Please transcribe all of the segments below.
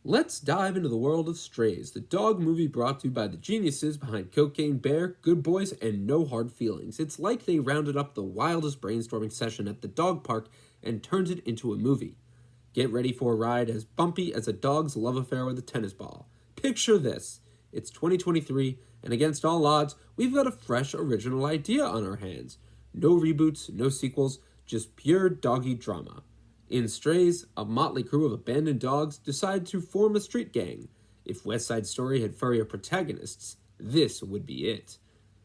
Let's dive into the world of Strays, the dog movie brought to you by the geniuses behind Cocaine Bear, Good Boys, and No Hard Feelings. It's like they rounded up the wildest brainstorming session at the dog park and turned it into a movie. Get ready for a ride as bumpy as a dog's love affair with a tennis ball. Picture this. It's 2023, and against all odds, we've got a fresh, original idea on our hands. No reboots, no sequels, just pure doggy drama. In Strays, a motley crew of abandoned dogs decide to form a street gang. If West Side Story had furrier protagonists, this would be it.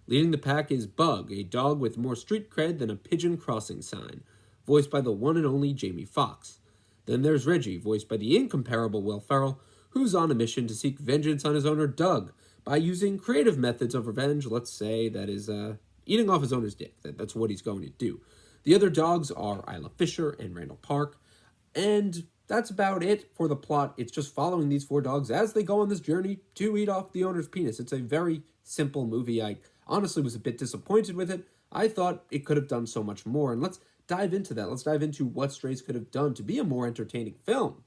Leading the pack is Bug, a dog with more street cred than a pigeon crossing sign, voiced by the one and only Jamie Foxx. Then there's Reggie, voiced by the incomparable Will Ferrell, who's on a mission to seek vengeance on his owner Doug by using creative methods of revenge, let's say, that is eating off his owner's dick. That's what he's going to do. The other dogs are Isla Fisher and Randall Park, and that's about it for the plot. It's just following these four dogs as they go on this journey to eat off the owner's penis. It's a very simple movie. I honestly was a bit disappointed with it. I thought it could have done so much more, and let's dive into that. Let's dive into what Strays could have done to be a more entertaining film.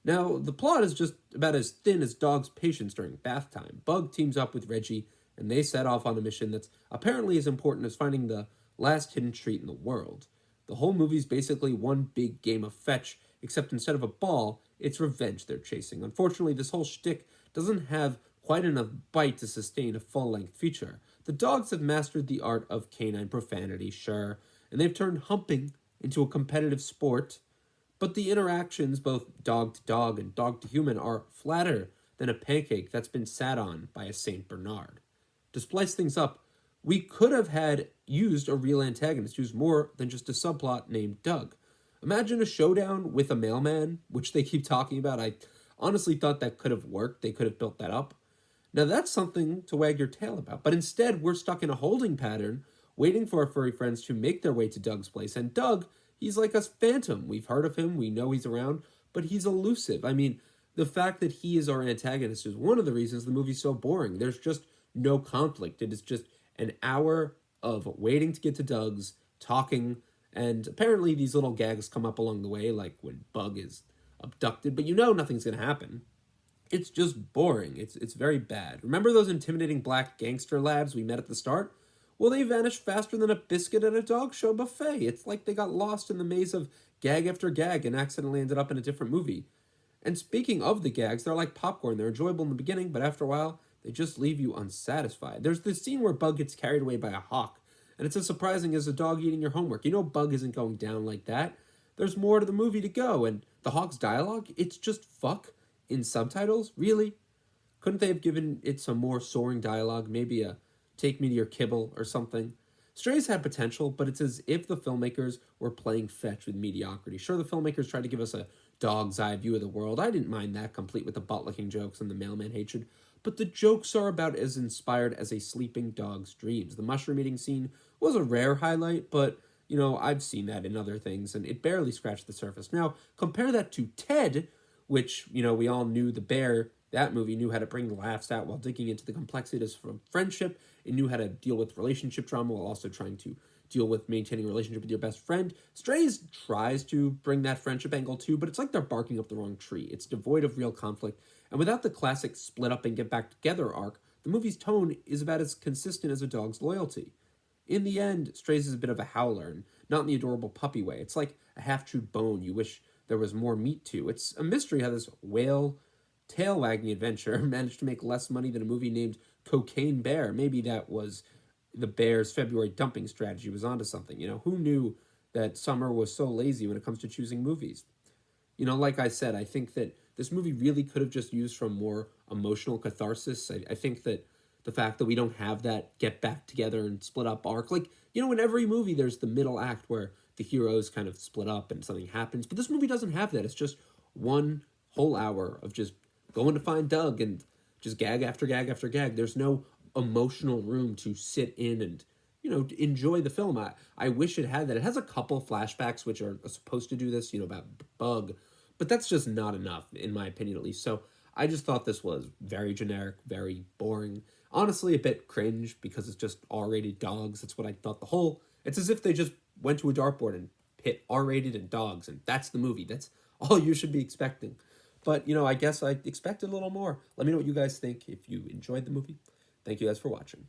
Now, the plot is just about as thin as dogs' patience during bath time. Bug teams up with Reggie, and they set off on a mission that's apparently as important as finding the last hidden treat in the world. The whole movie's basically one big game of fetch, except instead of a ball, it's revenge they're chasing. Unfortunately, this whole shtick doesn't have quite enough bite to sustain a full-length feature. The dogs have mastered the art of canine profanity, sure, and they've turned humping into a competitive sport, but the interactions, both dog to dog and dog to human, are flatter than a pancake that's been sat on by a Saint Bernard. To splice things up, we could have had used a real antagonist who's more than just a subplot named Doug. Imagine a showdown with a mailman, which they keep talking about. I honestly thought that could have worked. They could have built that up. Now that's something to wag your tail about. But instead, we're stuck in a holding pattern, waiting for our furry friends to make their way to Doug's place. And Doug, he's like a phantom. We've heard of him, we know he's around, but he's elusive. I mean, the fact that he is our antagonist is one of the reasons the movie's so boring. There's just no conflict. It is just an hour of waiting to get to Doug's, talking, and apparently these little gags come up along the way, like when Bug is abducted, but you know nothing's going to happen. It's just boring. It's very bad. Remember those intimidating black gangster labs we met at the start? Well, they vanished faster than a biscuit at a dog show buffet. It's like they got lost in the maze of gag after gag and accidentally ended up in a different movie. And speaking of the gags, they're like popcorn. They're enjoyable in the beginning, but after a while, they just leave you unsatisfied. There's this scene where Bug gets carried away by a hawk, and it's as surprising as a dog eating your homework. You know Bug isn't going down like that. There's more to the movie to go, and the hawk's dialogue, it's just fuck in subtitles? Really? Couldn't they have given it some more soaring dialogue? Maybe a take me to your kibble or something? Strays had potential, but it's as if the filmmakers were playing fetch with mediocrity. Sure, the filmmakers tried to give us a dog's eye view of the world. I didn't mind that, complete with the butt-licking jokes and the mailman hatred. But the jokes are about as inspired as a sleeping dog's dreams. The mushroom eating scene was a rare highlight, but, you know, I've seen that in other things, and it barely scratched the surface. Now, compare that to Ted, which, you know, we all knew the bear, that movie knew how to bring laughs out while digging into the complexities from friendship. It knew how to deal with relationship drama while also trying to deal with maintaining a relationship with your best friend. Strays tries to bring that friendship angle too, but it's like they're barking up the wrong tree. It's devoid of real conflict, and without the classic split up and get back together arc, the movie's tone is about as consistent as a dog's loyalty. In the end, Strays is a bit of a howler, and not in the adorable puppy way. It's like a half-chewed bone you wish there was more meat to. It's a mystery how this whale tail-wagging adventure managed to make less money than a movie named Cocaine Bear. Maybe that was the Bears' February dumping strategy was onto something. You know, who knew that summer was so lazy when it comes to choosing movies? You know, like I said, I think that this movie really could have just used from more emotional catharsis. I think that the fact that we don't have that get back together and split up arc, like, you know, in every movie there's the middle act where the heroes kind of split up and something happens, but this movie doesn't have that. It's just one whole hour of just going to find Doug and just gag after gag after gag. There's no emotional room to sit in and, you know, enjoy the film. I wish it had that. It has a couple flashbacks which are supposed to do this, you know, about Bug, but that's just not enough, in my opinion at least. So I just thought this was very generic, very boring. Honestly, a bit cringe because it's just R-rated dogs. That's what I thought the whole... It's as if they just went to a dartboard and hit R-rated and dogs, and that's the movie. That's all you should be expecting. But, you know, I guess I expected a little more. Let me know what you guys think if you enjoyed the movie. Thank you guys for watching.